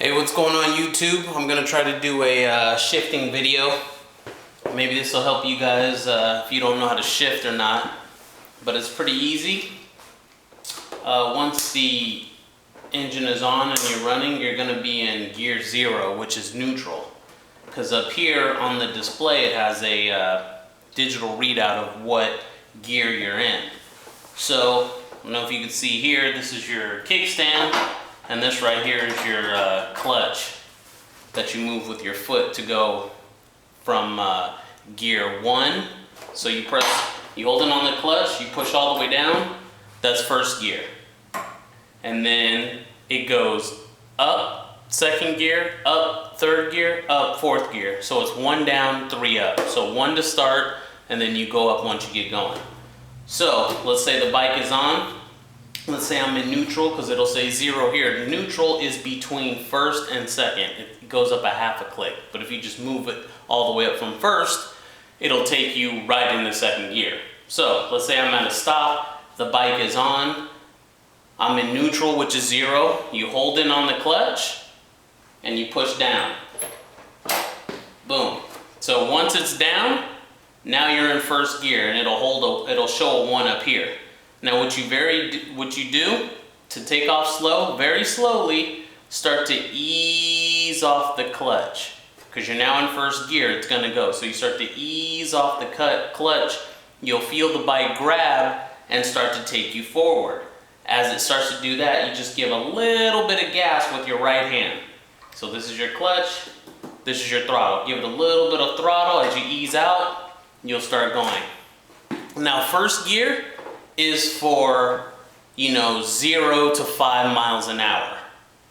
Hey, what's going on YouTube? I'm gonna try to do a shifting video. Maybe this will help you guys if you don't know how to shift or not, but it's pretty easy. Once the engine is on and you're running, you're gonna be in gear 0, which is neutral. Because up here on the display it has a digital readout of what gear you're in. So, I don't know if you can see here, this is your kickstand. And this right here is your clutch that you move with your foot to go from gear 1. So you hold it on the clutch, you push all the way down, that's first gear. And then it goes up, second gear, up, third gear, up, fourth gear. So it's 1 down, 3 up. So 1 to start, and then you go up once you get going. So let's say the bike is on. Let's say I'm in neutral because it'll say 0 here. Neutral is between first and second. It goes up a half a click. But if you just move it all the way up from first, it'll take you right into second gear. So let's say I'm at a stop, the bike is on, I'm in neutral, which is 0. You hold in on the clutch and you push down. Boom. So once it's down, now you're in first gear and it'll show a 1 up here. Now what you do to take off slow, very slowly, start to ease off the clutch. Because you're now in first gear, it's gonna go. So you start to ease off the clutch, you'll feel the bike grab and start to take you forward. As it starts to do that, you just give a little bit of gas with your right hand. So this is your clutch, this is your throttle. Give it a little bit of throttle. As you ease out, you'll start going. Now first gear is for, 0 to 5 miles an hour.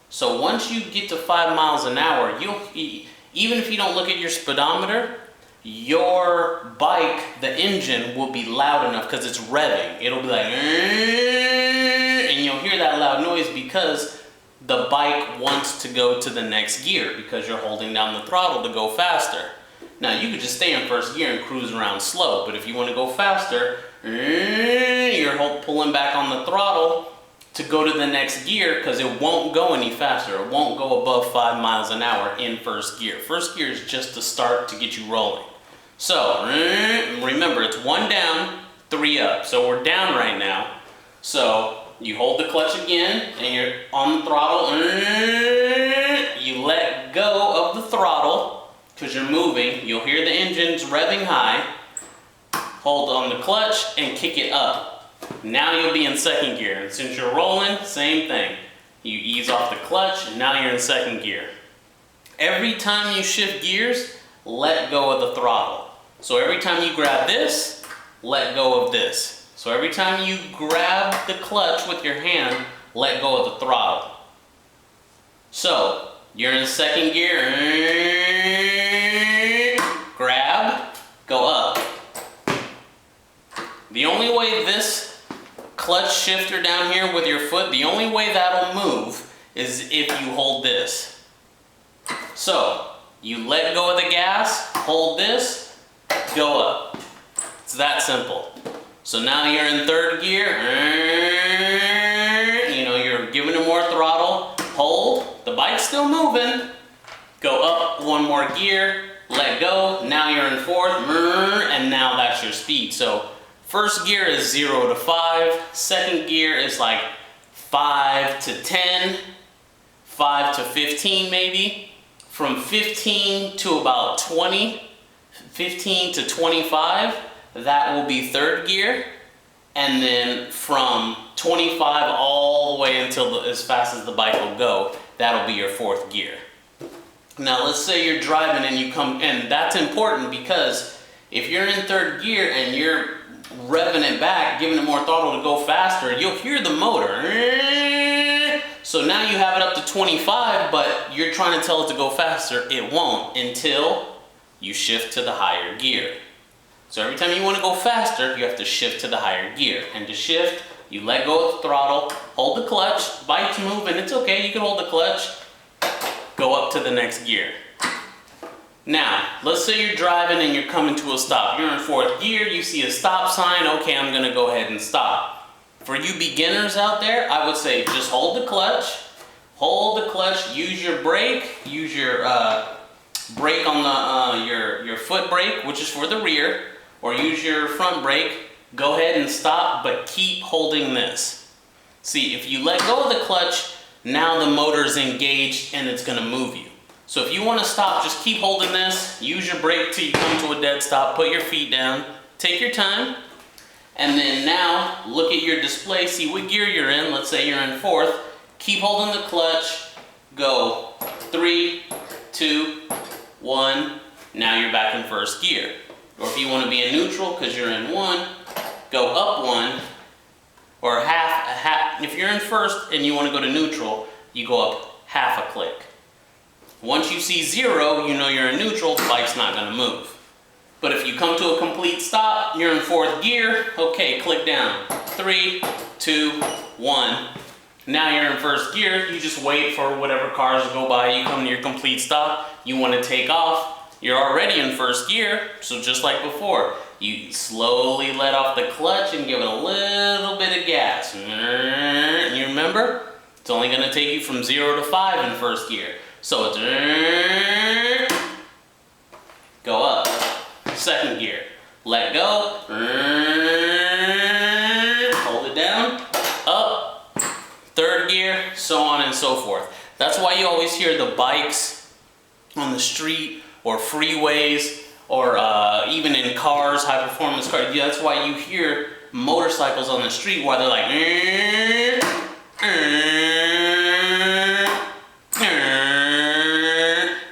So once you get to 5 miles an hour, even if you don't look at your speedometer, your bike, the engine will be loud enough because it's revving. It'll be like, and you'll hear that loud noise because the bike wants to go to the next gear because you're holding down the throttle to go faster. Now you could just stay in first gear and cruise around slow, but if you want to go faster, you're pulling back on the throttle to go to the next gear because it won't go any faster. It won't go above 5 miles an hour in first gear. First gear is just to start to get you rolling. So remember, it's 1 down, 3 up. So we're down right now. So you hold the clutch again and you're on the throttle. You let go of the throttle because you're moving. You'll hear the engines revving high. Hold on the clutch and kick it up. Now you'll be in second gear. And since you're rolling, same thing. You ease off the clutch and now you're in second gear. Every time you shift gears, let go of the throttle. So every time you grab this, let go of this. So every time you grab the clutch with your hand, let go of the throttle. So you're in second gear, grab, go up. The only way this clutch shifter down here with your foot, the only way that'll move is if you hold this. So, you let go of the gas, hold this, go up. It's that simple. So now you're in third gear, you're giving it more throttle, hold, the bike's still moving, go up 1 more gear, let go, now you're in fourth, and now that's your speed. So, first gear is 0 to 5, second gear is like 5 to 10, 5 to 15 maybe. From 15 to about 20, 15 to 25, that will be third gear. And then from 25 all the way until as fast as the bike will go, that'll be your fourth gear. Now let's say you're driving and you come, and that's important because if you're in third gear and you're revving it back, giving it more throttle to go faster, you'll hear the motor. So now you have it up to 25, but you're trying to tell it to go faster. It won't until you shift to the higher gear. So every time you want to go faster, you have to shift to the higher gear. And to shift, you let go of the throttle, hold the clutch, bike's moving, it's okay, you can hold the clutch, go up to the next gear. Now, let's say you're driving and you're coming to a stop. You're in fourth gear, you see a stop sign, okay, I'm gonna go ahead and stop. For you beginners out there, I would say just hold the clutch, hold the clutch, use your brake, use your brake on the your foot brake, which is for the rear, or use your front brake. Go ahead and stop, but keep holding this. See, if you let go of the clutch, now the motor is engaged and it's gonna move you. So if you wanna stop, just keep holding this, use your brake till you come to a dead stop, put your feet down, take your time, and then now look at your display, see what gear you're in. Let's say you're in fourth. Keep holding the clutch, go 3, 2, 1, now you're back in first gear. Or if you wanna be in neutral because you're in 1, go up 1, or half. If you're in first and you want to go to neutral, you go up half a click. Once you see 0, you know you're in neutral, the bike's not going to move. But if you come to a complete stop, you're in fourth gear, okay, click down. 3, 2, 1. Now you're in first gear, you just wait for whatever cars go by, you come to your complete stop, you want to take off, you're already in first gear, so just like before, you slowly let off the clutch and give it a little bit of gas. You remember? It's only going to take you from 0 to 5 in first gear. So it's go up. Second gear. Let go. Hold it down. Up. Third gear. So on and so forth. That's why you always hear the bikes on the street or freeways, or even in cars, high performance cars. Yeah, that's why you hear motorcycles on the street while they're like,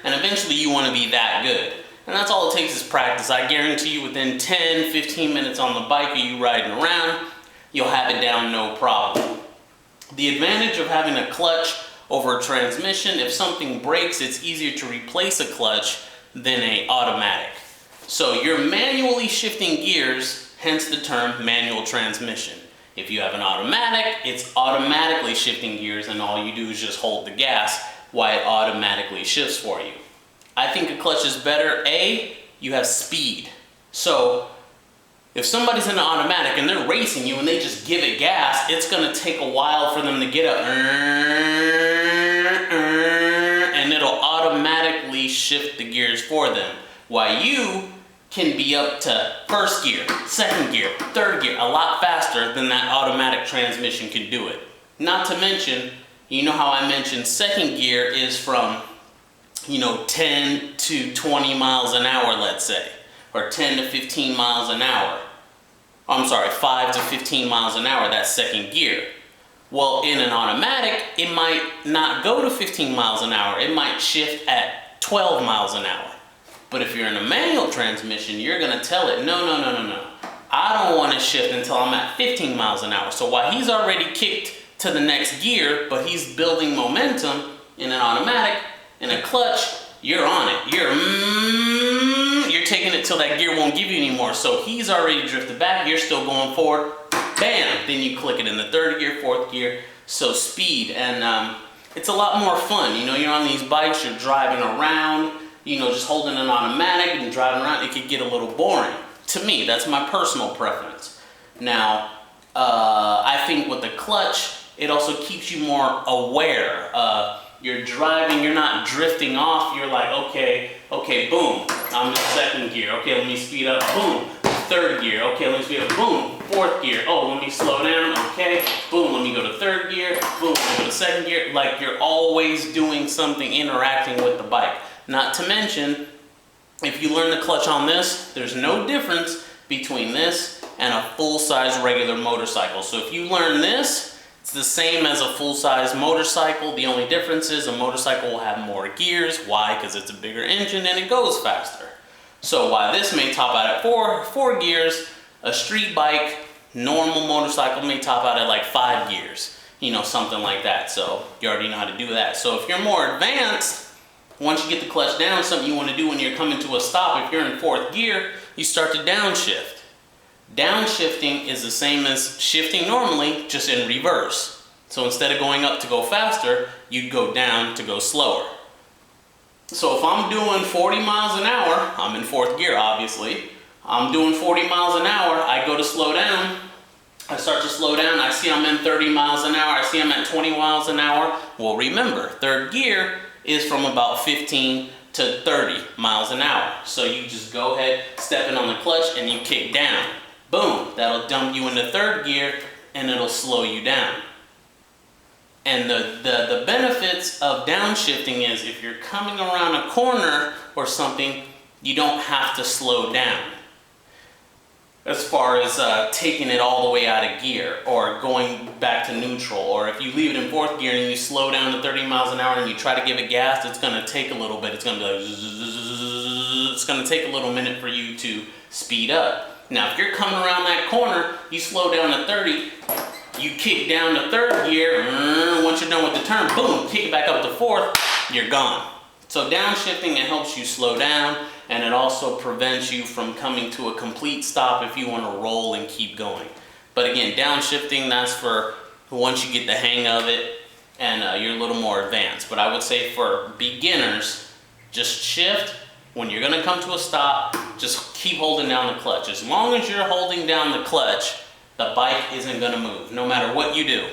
and eventually you want to be that good. And that's all it takes is practice. I guarantee you within 10, 15 minutes on the bike or you riding around, you'll have it down no problem. The advantage of having a clutch over a transmission, if something breaks, it's easier to replace a clutch than an automatic. So you're manually shifting gears, hence the term manual transmission. If you have an automatic, it's automatically shifting gears and all you do is just hold the gas while it automatically shifts for you. I think a clutch is better. A, you have speed. So if somebody's in an automatic and they're racing you and they just give it gas, it's gonna take a while for them to get up, and it'll automatically shift the gears for them. While you can be up to first gear, second gear, third gear, a lot faster than that automatic transmission can do it. Not to mention, you know how I mentioned second gear is from, 10 to 20 miles an hour, let's say, or 10 to 15 miles an hour. I'm sorry, 5 to 15 miles an hour, that's second gear. Well, in an automatic, it might not go to 15 miles an hour. It might shift at 12 miles an hour. But if you're in a manual transmission, you're going to tell it, no. I don't want to shift until I'm at 15 miles an hour. So while he's already kicked to the next gear, but he's building momentum in an automatic, in a clutch, you're on it. You're taking it till that gear won't give you anymore. So he's already drifted back. You're still going forward. Bam! Then you click it in the third gear, fourth gear. So speed. And it's a lot more fun. You're on these bikes, you're driving around, just holding an automatic and driving around. It could get a little boring. To me, that's my personal preference. Now, I think with the clutch, it also keeps you more aware. You're driving, you're not drifting off. You're like, okay, boom, I'm in second gear. Okay, let me speed up, boom. Third gear, okay, let me speed up, boom. Fourth gear, oh, let me slow down, okay. Boom, let me go to third gear, boom, let me go to second gear. Like, you're always doing something, interacting with the bike. Not to mention, if you learn the clutch on this, there's no difference between this and a full-size regular motorcycle. So if you learn this, it's the same as a full-size motorcycle. The only difference is a motorcycle will have more gears. Why? Because it's a bigger engine and it goes faster. So while this may top out at four gears, a street bike, normal motorcycle may top out at like 5 gears. Something like that. So you already know how to do that. So if you're more advanced, once you get the clutch down, something you want to do when you're coming to a stop, if you're in fourth gear, you start to downshift. Downshifting is the same as shifting normally, just in reverse. So instead of going up to go faster, you'd go down to go slower. So if I'm doing 40 miles an hour, I'm in fourth gear obviously, I'm doing 40 miles an hour, I go to slow down, I start to slow down, I see I'm in 30 miles an hour, I see I'm at 20 miles an hour. Well, remember, third gear is from about 15 to 30 miles an hour. So you just go ahead, step in on the clutch, and you kick down. Boom, that'll dump you into third gear, and it'll slow you down. And the benefits of downshifting is if you're coming around a corner or something, you don't have to slow down. As far as taking it all the way out of gear or going back to neutral, or if you leave it in fourth gear and you slow down to 30 miles an hour and you try to give it gas, it's going to take a little bit. It's going to be like, it's going to take a little minute for you to speed up. Now, if you're coming around that corner, you slow down to 30, you kick down to third gear, once you're done with the turn, boom, kick it back up to fourth, you're gone. So downshifting, it helps you slow down, and it also prevents you from coming to a complete stop if you want to roll and keep going. But again, downshifting, that's for once you get the hang of it and you're a little more advanced. But I would say for beginners, just shift. When you're going to come to a stop, just keep holding down the clutch. As long as you're holding down the clutch, the bike isn't going to move, no matter what you do.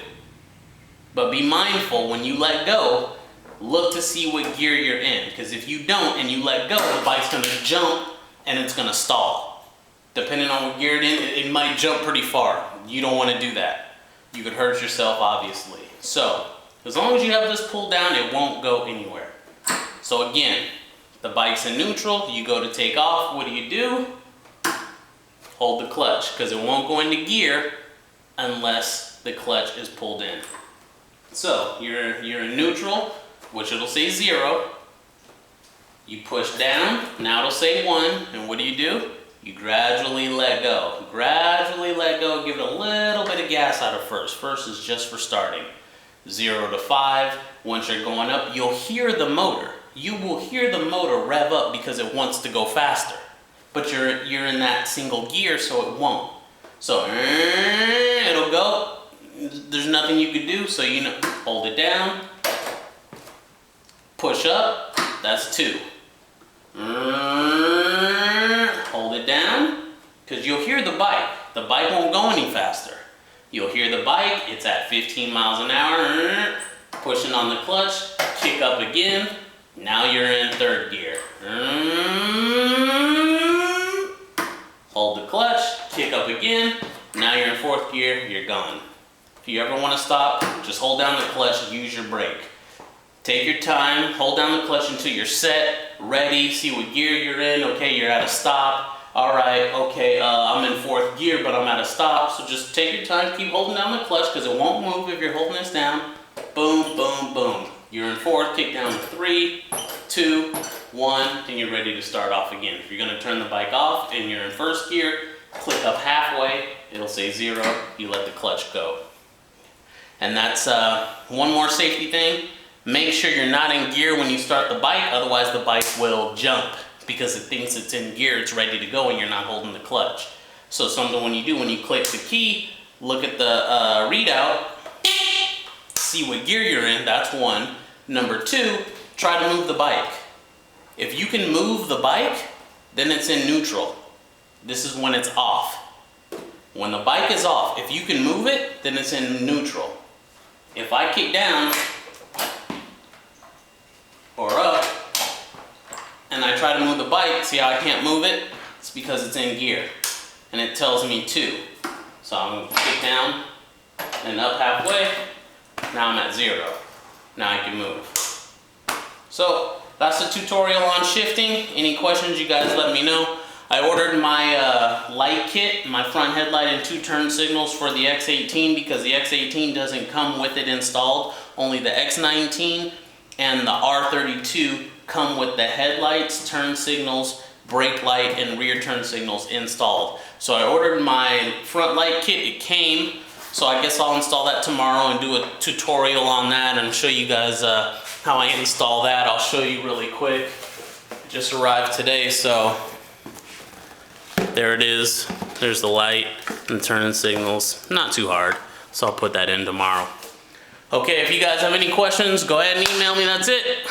But be mindful when you let go, look to see what gear you're in, because if you don't and you let go, the bike's going to jump and it's going to stall. Depending on what gear it's in, it might jump pretty far. You don't want to do that. You could hurt yourself, obviously. So, as long as you have this pulled down, it won't go anywhere. So again, the bike's in neutral, you go to take off, what do? Hold the clutch, because it won't go into gear unless the clutch is pulled in. So, you're in neutral, which it'll say 0. You push down, now it'll say 1, and what do? You gradually let go. Gradually let go, give it a little bit of gas out of first. First is just for starting. 0 to 5, once you're going up, you'll hear the motor. You will hear the motor rev up because it wants to go faster. But you're in that single gear, so it won't. So, it'll go. There's nothing you can do, so hold it down. Push up, that's 2. Hold it down, because you'll hear the bike. The bike won't go any faster. You'll hear the bike, it's at 15 miles an hour. Pushing on the clutch, kick up again. Now you're in third gear. Hold the clutch, kick up again. Now you're in fourth gear, you're gone. If you ever want to stop, just hold down the clutch, use your brake. Take your time, hold down the clutch until you're set, ready, see what gear you're in. Okay, you're at a stop. All right, okay, I'm in fourth gear, but I'm at a stop. So just take your time, keep holding down the clutch because it won't move if you're holding this down. Boom, boom, boom. You're in fourth, kick down to 3, 2, 1, and you're ready to start off again. If you're gonna turn the bike off and you're in first gear, click up halfway, it'll say 0, you let the clutch go. And that's one more safety thing. Make sure you're not in gear when you start the bike, otherwise the bike will jump because it thinks it's in gear, it's ready to go, and you're not holding the clutch. So something when you click the key, look at the readout, see what gear you're in, that's 1. Number 2, try to move the bike. If you can move the bike, then it's in neutral. This is when it's off. When the bike is off, if you can move it, then it's in neutral. If I kick down or up and I try to move the bike, see how I can't move it? It's because it's in gear and it tells me 2. So I'm going to kick down and up halfway. Now I'm at 0. Now I can move. So that's the tutorial on shifting. Any questions, you guys let me know. I ordered my light kit, my front headlight and 2 turn signals for the X18 because the X18 doesn't come with it installed. Only the X19 and the R32 come with the headlights, turn signals, brake light, and rear turn signals installed. So I ordered my front light kit, it came. So I guess I'll install that tomorrow and do a tutorial on that and show you guys how I install that. I'll show you really quick. It just arrived today, so there it is. There's the light and turn signals. Not too hard, so I'll put that in tomorrow. Okay, if you guys have any questions, go ahead and email me. That's it.